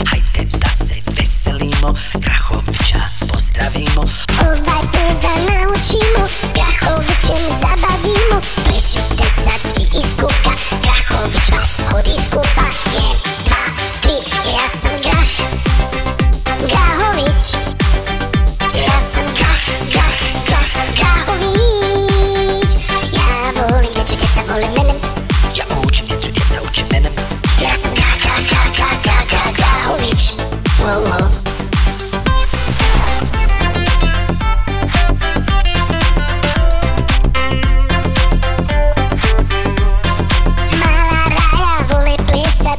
Hajde da se veselimo, Grahovića pozdravimo. Ovaj ples da naučimo, s Grahovićem zabavimo. Plešite sad svi iz kuka, Grahović vas vodi skupa. 1, 2, 3, jer ja sam Grah Grahović. Jer ja sam Grah Grahović. Ja volim djecu, djeca vole mene. Ja učim djecu, djeca uče mene. Jer ja sam Grah Grahović. Wow, wow.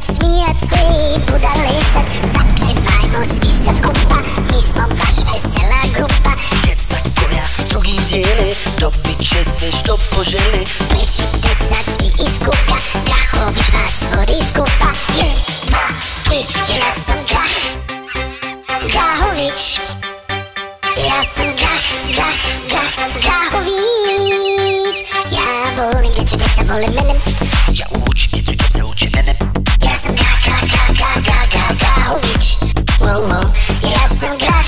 Smijat se i budalesat, zapjevajmo svi sad skupa, mi smo baš vesela grupa. Djeca koja strogim dijele, dobit će sve što požele. Plešite sad svi iz kuka, Grahović vas vodi skupa. 1, 2, 3, jer ja sam Grah Grahović. Ja sam Grahović. Ja volim djecu, djeca vole mene. Ja učim djecu, djeca uče mene. Ja sam Grahović. Wow, wow. Ja sam Grah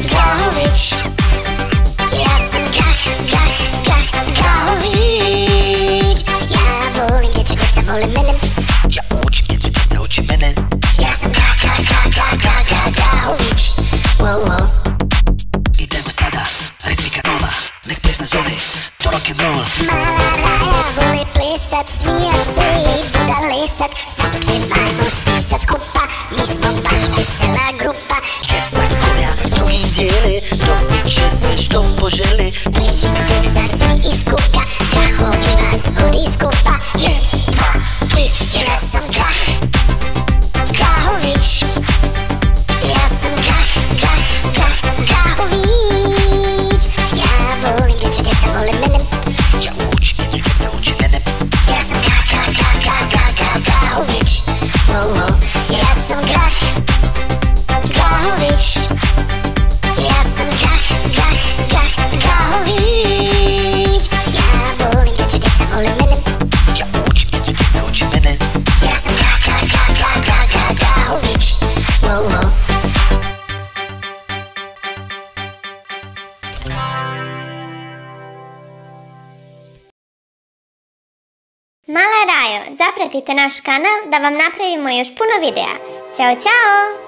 Grahović. Ja sam Grahović. Ja volim djecu, djeca vole mene. Ja učim djecu, djeca uče mene. Ja sam Grahović. Wow, wow. Idemo sada, ritmika nova, nek ples nas zove do rock'n'rolla. Mala raja vole plesat, smijat se i budalesat, zapjevajmo svi sad skupa, mi smo baš vesela grupa. Djeca koja strogim dijele, dobit će sve što požele. Plešite sad svi iz kuka, Grahović vas vodi skupa. 1, 2, 3, jer ja sam Grah Grahović. Ja sam Grahović. Ja volim djecu, djeca vole mene. Ja učim djecu, djeca uče mene. Ja sam Grahović. Wow, wow. Ja sam Grah Grahović. Ja sam Grahović. Ja volim djecu, djeca vole mene. Ja učim djecu, djeca uče mene. Ja sam Grahović. Wow, wow. Mala Rajo, zapratite naš kanal da vam napravimo još puno videa. Ćao, čao!